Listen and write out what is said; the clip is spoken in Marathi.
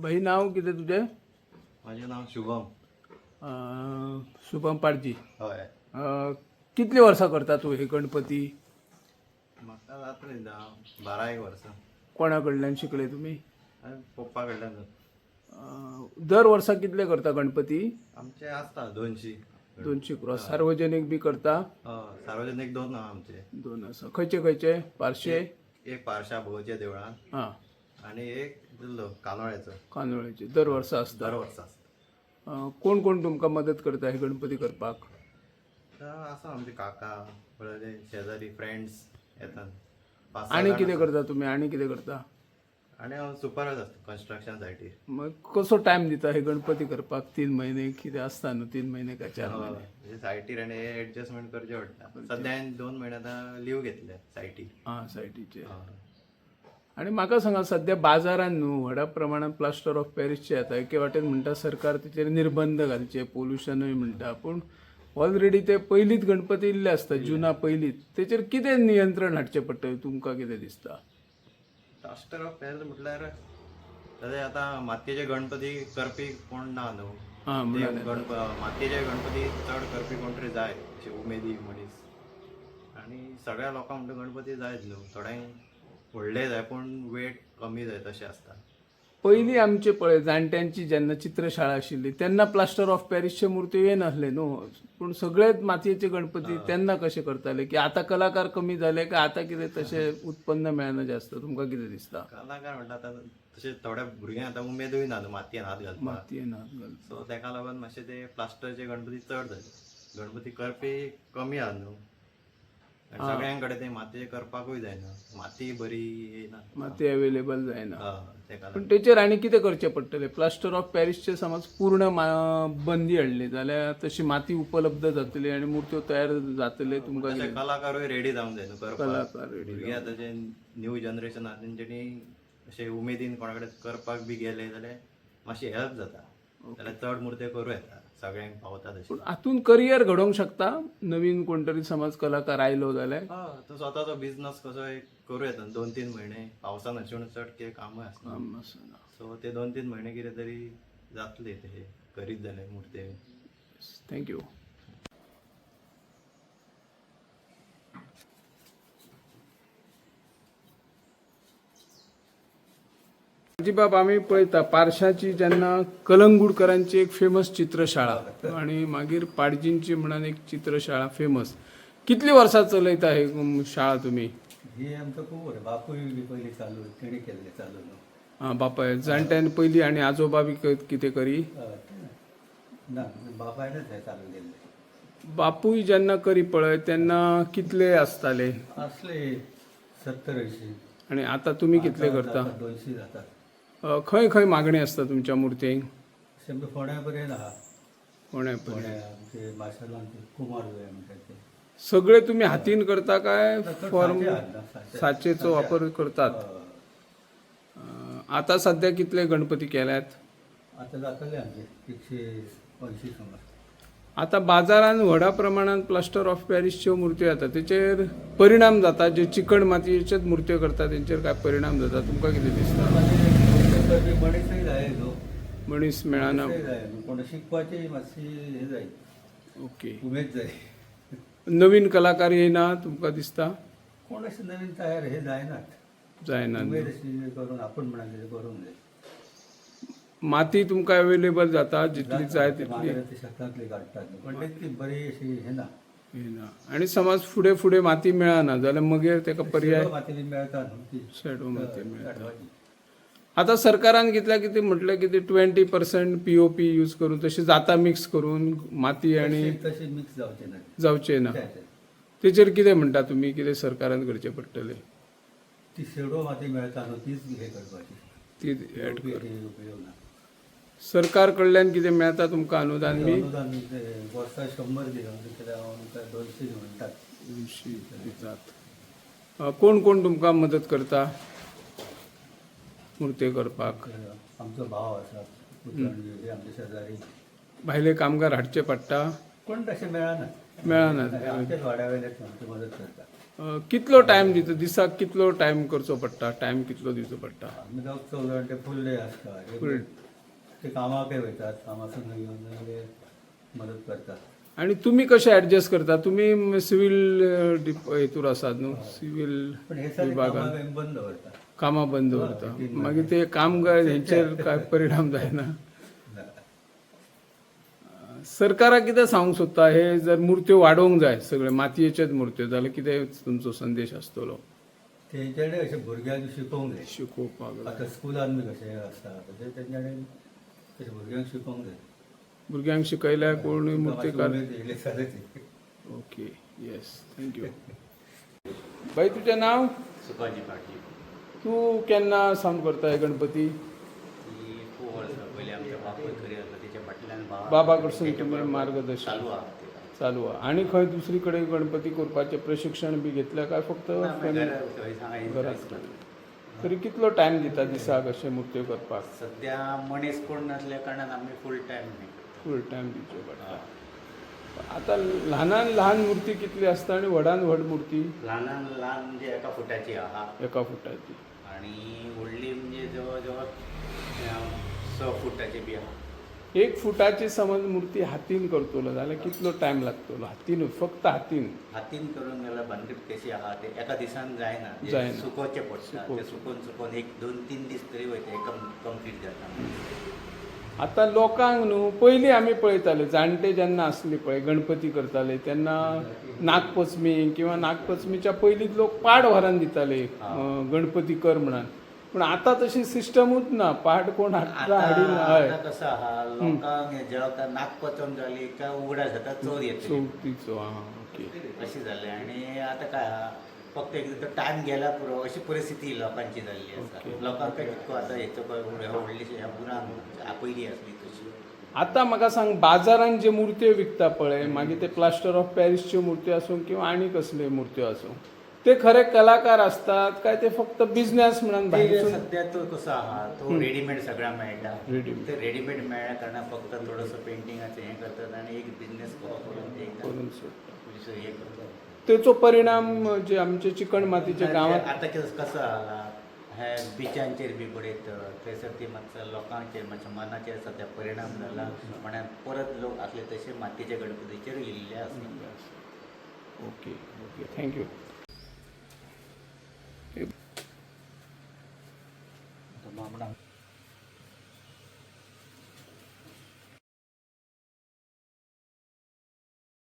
भाई नाव कितें तुझें? माझे नाव शुभम. शुभम पाडजी. हय. कितली वर्सां करता तूं हे गणपती? म्हाका जातली 12 वर्सां. कोणा कडल्यान शिकले तुमी? पप्पा कडल्यान. दर वर्सा कितले करता गणपती? आमचे आसता 200. 200 क्रॉस. सार्वजनिक बी करता? सार्वजनिक 2 ना आमचे. 2 आसा. खंयचे खंयचे? पार्शे? एक पार्शा भोवच्या देवळान हां. आणि एक दिल्लो कानोळ्याचो. कांदोळेचे दर वर्सा आसता. दर वर्सा आसता. कोण कोण तुमकां मदत करता हे गणपती करपाक? आसा आमचे काका पळय शेजारी फ्रेंड्स येतात. आनी कितें करता तुमी? आनी कितें करता? आणि हांव सुपरवायझर आसता कन्स्ट्रक्शन सायटीर. मग कसो टायम दिता हे गणपती करपाक? 3 महिने कितें आसता न्हू? 3 महिने काय 4 महिने? सायटीर आनी एडजस्टमेंट करचे पडटा. सध्या हांवें 2 म्हयने आतां लीव घेतले सायटीक. हां, सायटीचे. आणि म्हाका सांगा, सध्या बाजारात न्हू व्हडा प्रमाणात प्लास्टर ऑफ पॅरिसचे येता. एके वाटेन म्हणटा सरकार तेचेर निर्बंध घालचे, पोल्युशनूय म्हणटा, पूण ऑलरेडी ते पयलींच गणपती इल्ले आसता, जुना पयलींच. तेचेर कितें नियंत्रण हाडचें पडटलें तुमकां कितें दिसता? प्लास्टर ऑफ पॅरिस म्हटल्यार ताजे आतां मातयेचे गणपती करपी कोण ना न्हू. हां, मातयेचे गणपती चड करपी कोण तरी जाय, अशे उमेदी मनीस. आनी सगळ्या लोकांक म्हणटा गणपती जायच न्हू. थोड्यांक व्हडले जाय पूण वेट कमी जाय तशें आसता. पयलीं आमचे पळय जाणट्यांची जेन्ना चित्रशाळा आशिल्ली तेन्ना प्लास्टर ऑफ पॅरिसचे मुर्त्यो येनासले न्हू, पूण सगळेच मातयेचे गणपती तेन्ना कशे करताले? की आतां कलाकार कमी जाले काय आतां कितें तशें उत्पन्न मेळना जास्त? तुमकां कितें दिसता? कलाकार म्हणटा आतां तशें थोड्या भुरग्यांक आतां उमेदूय ना न्हू मातयेन हात घालपाक. मातयेन हात घालपाक. सो तेका लागून मातशे ते प्लास्टरचे गणपती चड जाले. गणपती करपी कमी आहा न्हू. आनी सगळ्यां कडेन ते मातयेचे करपाकूय जायना. माती बरी येना. माती अवेलेबल जायना. तेका पण तेचेर आनी कितें करचें पडटलें? प्लास्टर ऑफ पॅरिसचे समज पूर्ण बंदी हाडली जाल्यार तशी माती उपलब्ध जातली आनी मुर्त्यो तयार जातले. तुमकां तशे कलाकारूय रेडी जावंक जाय न्हू करपाक. कलाकार रेडी. भुरगे आतांचे न्यू जनरेशन आहा तेंच्यांनी अशे उमेदीन कोणा कडेन करपाक बी गेले जाल्यार मातशी हेल्प जाता. जाल्यार चड मुर्त्यो करूं येता. सगळ्यांक पावता तशें. पूण हातून करियर घडोवंक शकता नवीन कोण तरी समज कलाकार आयलो जाल्यार? तो स्वताचो बिझनस कसो एक करूं येता. 2-3 म्हयने पावसान अशें चड कितें कामूय आसना. सो ते 2-3 म्हयने कितें तरी जातले ते करीत जाले मुर्ते. थँक्यू. बाब आमी पळयता पार्शाची जेन्ना कलंगूटकरांची एक फेमस चित्रशाळा आणि मागीर पाडजींची म्हणून एक चित्रशाळा फेमस. कितली वर्सां चलयता हे शाळा तुमी? ही आमचं खूप बरं. बापूय बी पयलीं चालू तेणी केल्लें चालू न्हू. हां, बापाय जाणट्यान पयलीं आनी आजोबा बी कितें करी? ना बापायनच हें चालू केल्लें. बापूय जेन्ना करी पळय तेन्ना कितले आसताले? असले 70-80. आणि आता तुमी कितले करता? 200 जातात. खंय खंय मागणी आसता तुमच्या मुर्तेक? समजा फोंड्या पर्यंत आहा. कोण्या फोंड्या आमचे माशेलांत कुमार जाय म्हणटात ते. सगळे तुम्ही हातीन करता काय फॉर्म साचेचो वापर करतात? आता सध्या कितले गणपती केल्यात? आता जातले आमचे 180 समज. आता बाजारात व्हडा प्रमाणात प्लास्टर ऑफ पॅरिसच्यो मुर्त्यो येता, तेचेर परिणाम जाता? जे चिकण मातयेच्योच मुर्त्यो करता तेंचेर काय परिणाम जाता? तुमकां कितें दिसता? मनीसय जाय न्हू. मनीस मेळना. जाय कोण शिकपाची मातशी हे जाय. ओके. उमेद जाय. नवीन कलाकार येयना तुमकां दिसता? कोण अशें नवीन तयार हे जायनात. जायना. उमेद अशी करून आपण म्हणाले करूंक जाय. माती तुमकां अवेलेबल जाता जितली जाय तितली? शेतांतली काडटात पण तितली बरी अशी हे ना. आणि समज फुडें फुडें माती मेळना जाल्यार मागीर तेका पर्याय? माती मेळटा न्हू ती. शेडो माती मेळटा. आता सरकारान कितें म्हटलें की 20% POP यूज करून तशें जाता मिक्स करून माती आणि तशी मिक्स जावचे ना. तेचेर कितें म्हणटा तुमी? कितें सरकारान करचें पडटलें? ती शेडो माती मेळटा न्हू तीच हे करपाची. ती एड कर. उपयोग ना. सरकार कडल्यान कितें मेळटा तुमकां अनुदान बी? अनुदान वर्सा 100 दिता 200 म्हणटात. 200 दितात. कोण कोण तुमकां मदत करता मुर्ते करपाक? आमचो भाव आसा आमचे शेजारी. भायले कामगार हाडचे पडटा? कोण तशें मेळना मेळनात. आमच्याच वाड्यावयलेच आमची मदत करता. कितलो टायम दितो दिसाक कितलो टायम करचो पडटा टायम कितलो दिवचो पडटा आमी दोग चौग जाण ते फूल डे आसता Full- ते कामाकय वयतात कामासून येवन ते मदत करतात. आणि तुम्ही कशे ऍडजस्ट करता तुम्ही सिव्हिल हेतूर आसात न्हू सिव्हिल पण हे सारे विभागान कामाक आमी बंद करता. कामां बंद करता मागीर ते कामगार हेंचेर काय परिणाम जायना. सरकाराक कितें सांगूंक सोदता हे जर मुर्त्यो वाडोवंक जाय सगळे मातयेच्योच मुर्त्यो जाल्यार कितें तुमचो संदेश आसतलो तेंच्यानी अशें भुरग्यांक शिकोवंक जाय. शिकोवपाक जाय. आतां स्कुलान बी कशें आसता तशें तेंच्यानी तशें भुरग्यांक शिकोवंक जाय. भुरग्यांक शिकयल्यार कोण मुर्तीकार उमेद येयली जाल्यार ती. Okay yes thank you. बाई तुजें नांव सुकाजी पाटील तूं केन्ना सावन करता हे गणपती ही खूब वर्सां पयलीं आमच्या बापूय करी आसलो तेच्या फाटल्यान बाबा कडसून तुम्ही मार्गदर्शन चालू आहा ते. चालू आहा आनी खंय दुसरी कडेन गणपती करपाचें प्रशिक्षण बी घेतल्या काय फक्त घरांत तरी कितलो टायम दिता दिसाक अशें मुर्त्यो करपाक सध्या मनीस कोण नासल्या कारणान आमी फूल टायम फूल टायम दिवचो पडटा. आतां ल्हानान ल्हान मुर्ती कितली आसता आनी व्हडान व्हड मुर्ती ल्हानान ल्हान म्हणजे 1 फुटाची आहा एका फुटाची आणि व्हडली म्हणजे जवळ जवळ 6 फुटाची बी आहा. 1 फुटाची समज मुर्ती हातीन करतलो जाल्यार कितलो टायम लागतलो हातीनूच फक्त हातीन हातीन करून गेल्यार भानगड कशी आहा ते एका दिसान जायना ते जायना. सुकोवचें पडटा ते सुकोवन 1-2-3 दीस तरी वयता कंप्लीट जाता. आतां लोकांक न्हू पयलीं आमी पळयताले जाणटे जेन्ना आसले पळय गणपती करताले तेन्ना नागपंचमी किंवा नागपंचमीच्या पयलींच लोक पाड व्हरान दिताले गणपती कर म्हणून पूण आतां तशी सिस्टमूच ना पाड कोण हाडिना हय आता कसं आहा लोकांक हे जेवता नागपंचम जाली काय उगडास जाता चोर येते चवथीचो हां ओके अशी जालें आणि आता काय आहा फक्त एकदा टायम गेला पुरो अशी परिस्थिती लोकांची जाल्ली आसा. लोकांक कितको आतां हेचो व्हडलीशी ह्या पुराण पयलीं आसली तशी. आतां म्हाका सांग बाजारांत जे मुर्त्यो विकता पळय मागीर ते प्लास्टर ऑफ पॅरिसच्यो मुर्त्यो आसूं किंवा आनी कसल्यो मुर्त्यो आसूं ते खरे कलाकार असतात काय ते फक्त बिझनेस म्हणून ते भायर सध्या तो कसो आहा तो रेडीमेड सगळा मेळटा. Readymade. ते रेडीमेड मेळ्ळ्या कारणान फक्त थोडंसं पेंटिंगाचें हें करतात आणि एक बिझनेस करून ते एकदम करून सोडटा. दुसरं हे करतात. तेचो परिणाम जे आमचे चिकण मातीच्या गांवांत आता कसं आला हे बिचांचेर बी पडयतात थंयसर ती मातसो लोकांचेर मातशें मनाचेर सध्या परिणाम जाला म्हण्यार परत लोक असले तशे मातयेच्या गणपतीचेर येयल्ले आसा. Okay okay thank you